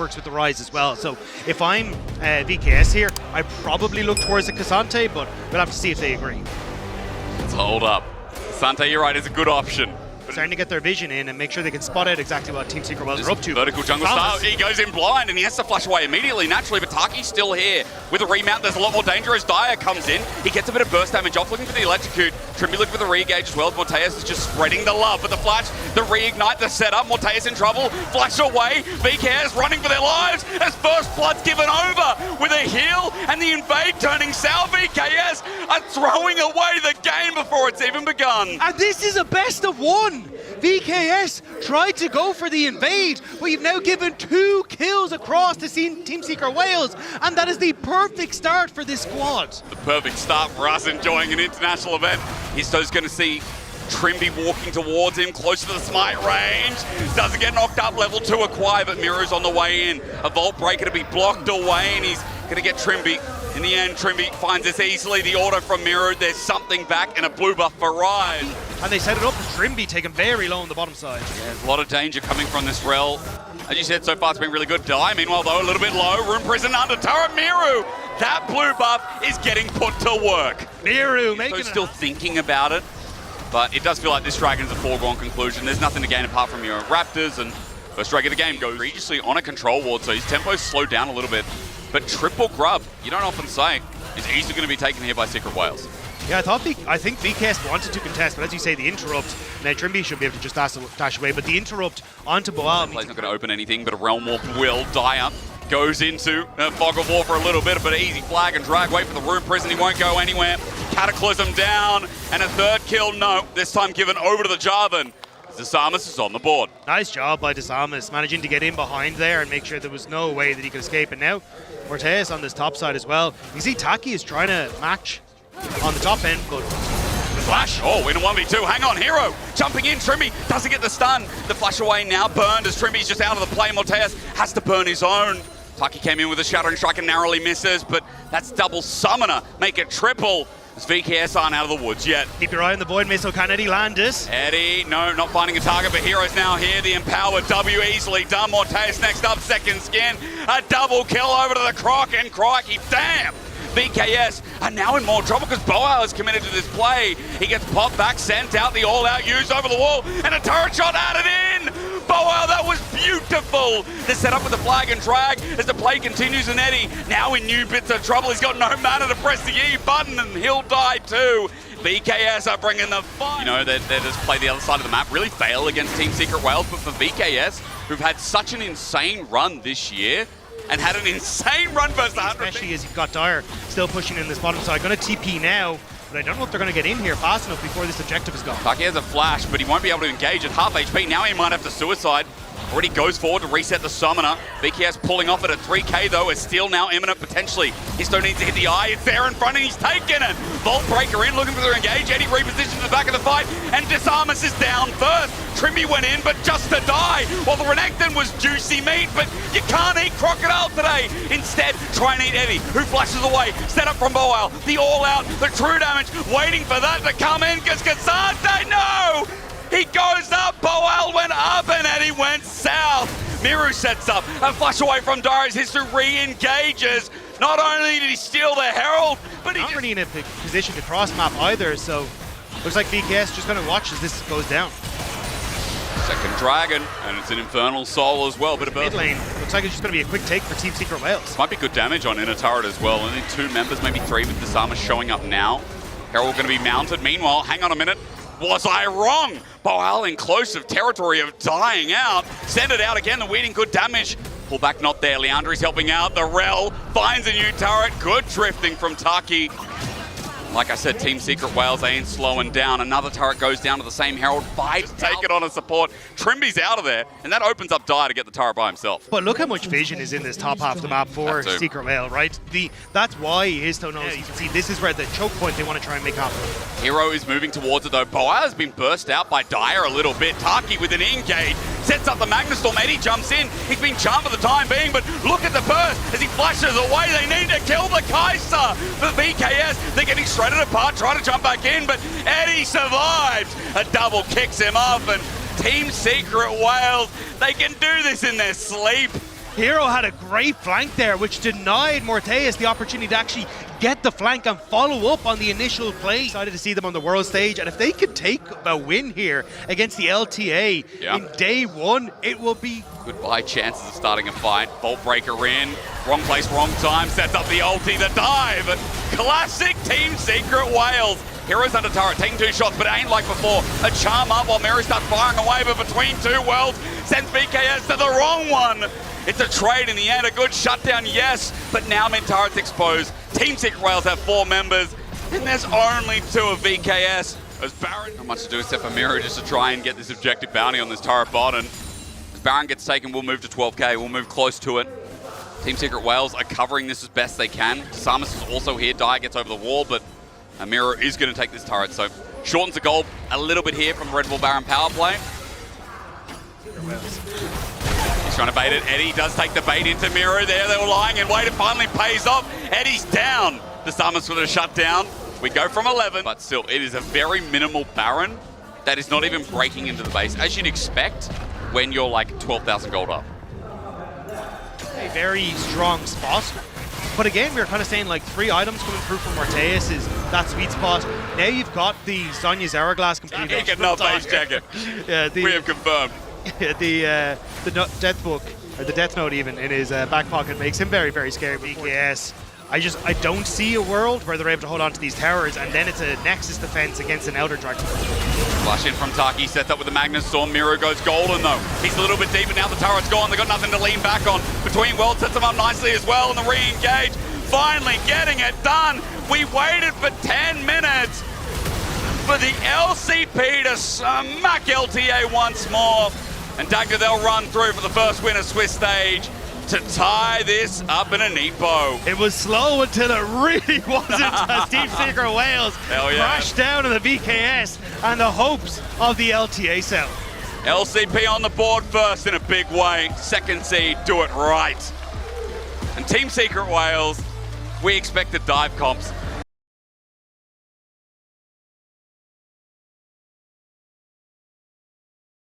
works with the rise as well. So if I'm VKS here, I probably look towards the Cassante, but we'll have to see if they agree. Let's hold up. Cassante, you're right, is a good option. Starting to get their vision in and make sure they can spot out exactly what Team Secret Wells are up to. Vertical jungle style, he goes in blind and he has to flash away immediately, naturally, but Taki's still here. With a remount, there's a lot more danger as Dyer comes in. He gets a bit of burst damage off, looking for the electrocute. Trimby looking for the re-engage as well. Morteus is just spreading the love with the flash, the reignite, the setup. Morteus in trouble, flash away. VKS running for their lives as First Blood's given over with a heal and the invade turning south. VKS are throwing away the game before it's even begun. And this is a best of one. VKS tried to go for the invade, but you've now given 2 kills across to Team Secret Wales, and that is the perfect start for this squad. The perfect start for us enjoying an international event. Histo's going to see Trimby walking towards him, close to the smite range. Doesn't get knocked up, level 2 acquire, but Miru's on the way in. A Vault Breaker to be blocked away, and he's going to get Trimby. In the end, Trimby finds this easily. The order from Miru, there's something back and a blue buff for Rise. And they set it up with Trimby taken very low on the bottom side. Yeah, there's a lot of danger coming from this rel. As you said, so far it's been really good. Die, meanwhile, though, a little bit low. Room Prison under turret. Miru, that blue buff is getting put to work. Miru making it. Still thinking about it, but it does feel like this Dragon's a foregone conclusion. There's nothing to gain apart from your Raptors, and first drag of the game goes egregiously on a control ward, so his tempo's slowed down a little bit. But triple grub, you don't often say, is easily going to be taken here by Secret Wales. Yeah, I think VKS wanted to contest, but as you say, the interrupt, now Trimby should be able to just dash away, but the interrupt onto Boal. Play's not going to open anything, but a Realm Warp will. Dyer goes into Fog of War for a little bit, but an easy flag and drag. Wait for the Room Prison, he won't go anywhere. Cataclysm down, and a third kill, no, this time given over to the Jarvan. Desamus is on the board. Nice job by Desamus, managing to get in behind there and make sure there was no way that he could escape. And now, Morteus on this top side as well. You see Taki is trying to match on the top end, but the flash. Oh, in a 1v2, hang on, Hero jumping in, Trimby doesn't get the stun. The flash away now, burned as Trimby's just out of the play. Morteus has to burn his own. Taki came in with a Shattering Strike and narrowly misses, but that's double summoner, make it triple. As VKS aren't out of the woods yet. Keep your eye on the Void Missile, can Eddie land this? Eddie, no, not finding a target, but Hero's now here. The Empowered W easily done. Morteus next up, second skin. A double kill over to the Croc, and crikey, damn! VKS are now in more trouble because Boal is committed to this play. He gets popped back, sent out, the all-out use over the wall, and a turret shot added in! Boal, that was beautiful! They're set up with the flag and drag as the play continues, and Eddie now in new bits of trouble. He's got no mana to press the E button, and he'll die too. VKS are bringing the fight. You know, they just play the other side of the map, really fail against Team Secret Wales, but for VKS, who've had such an insane run this year, and had an insane run versus 100. Especially as you've got Dyer still pushing in this bottom side. Going to TP now, but I don't know if they're going to get in here fast enough before this objective is gone. Taki has a flash, but he won't be able to engage at half HP. Now he might have to suicide. Already goes forward to reset the summoner. VKS pulling off it at 3k though, is still now imminent potentially. Histo needs to hit the eye, it's there in front and he's taken it. Vault Breaker in, looking for the engage. Eddie repositions to the back of the fight, and Desamus is down first. Trimby went in, but just to die. While the Renekton was juicy meat, but you can't eat Crocodile today. Instead, try and eat Eddie, who flashes away. Set up from Boal, the all out, the true damage, waiting for that to come in, because Cassante, no! He goes up, Boal went up, and Eddie went south. Miru sets up, a flash away from Darius. History re-engages. Not only did he steal the Herald, but he's not really in a position to cross map either, so looks like VKS just going to watch as this goes down. Second Dragon, and it's an Infernal Soul as well. Bit of mid lane, looks like it's just going to be a quick take for Team Secret Wales. Might be good damage on inner turret as well. Only 2 members, maybe 3 with Desamus showing up now. Herald going to be mounted. Meanwhile, hang on a minute. Was I wrong? Boal in close of territory of dying out. Send it out again, the weeding, good damage. Pull back not there, Leandri's helping out. The Rel finds a new turret. Good drifting from Taki. Like I said, Team Secret Wales ain't slowing down. Another turret goes down to the same Herald. 5 to take it on a support. Trimby's out of there, and that opens up Dyer to get the turret by himself. But look how much vision is in this top half of the map for Secret Wales, right? That's why Histo knows. You can see this is where the choke point they want to try and make happen. Hero is moving towards it though. Boal has been burst out by Dyer a little bit. Taki with an engage sets up the Magnustorm. Eddie jumps in. He's been charmed for the time being, but look at the burst as he flashes away. They need to kill the Kai'Sa for VKS. They're getting shredded apart, trying to jump back in, but Eddie survives. A double kicks him off, and Team Secret Wales, they can do this in their sleep. Hero had a great flank there, which denied Morteus the opportunity to actually get the flank and follow up on the initial play. Excited to see them on the world stage, and if they could take a win here against the LTA in day one, it will be goodbye chances of starting a fight. Bolt breaker in, wrong place, wrong time, sets up the ulti, the dive. Classic Team Secret Wales. Heroes under turret, taking 2 shots, but it ain't like before. A charm up while Mary starts firing away, but between 2 worlds, sends VKS to the wrong one. It's a trade in the end, a good shutdown, yes, but now mid-turret's exposed. Team Secret Wales have 4 members, and there's only 2 of VKS. As Baron, not much to do except for Mira just to try and get this objective bounty on this turret bot, and as Baron gets taken, we'll move to 12k, we'll move close to it. Team Secret Wales are covering this as best they can. Samus is also here, Dye gets over the wall, but Amira is going to take this turret, so shortens the goal a little bit here from the Red Bull Baron power play. He's trying to bait it. Eddie does take the bait into Miro there. They were lying in wait. It finally pays off. Eddie's down. The Samus with a shutdown. We go from 11, but still, it is a very minimal Baron that is not even breaking into the base, as you'd expect when you're like 12,000 gold up. A very strong spot. But again, we were kind of saying like 3 items coming through from Morteus is that sweet spot. Now you've got the Sonya's Hourglass completed. He get no base jacket. We have confirmed. The death book, or the death note even, in his back pocket makes him very, very scary. BKS. I don't see a world where they're able to hold on to these towers, and then it's a Nexus defense against an Elder Dragon. Flash in from Taki, sets up with the Magnus Storm. Miro goes golden though. He's a little bit deeper now, the turret's gone. They've got nothing to lean back on. Between worlds sets them up nicely as well, and the re-engage. Finally getting it done. We waited for 10 minutes for the LCP to smack LTA once more. And Dagda, they'll run through for the first win of Swiss stage to tie this up in a neat bow. It was slow until it really wasn't as Team Secret Wales crashed down in the VKS and the hopes of the LTA cell. LCP on the board first in a big way. Second seed, do it right. And Team Secret Wales, we expected dive comps.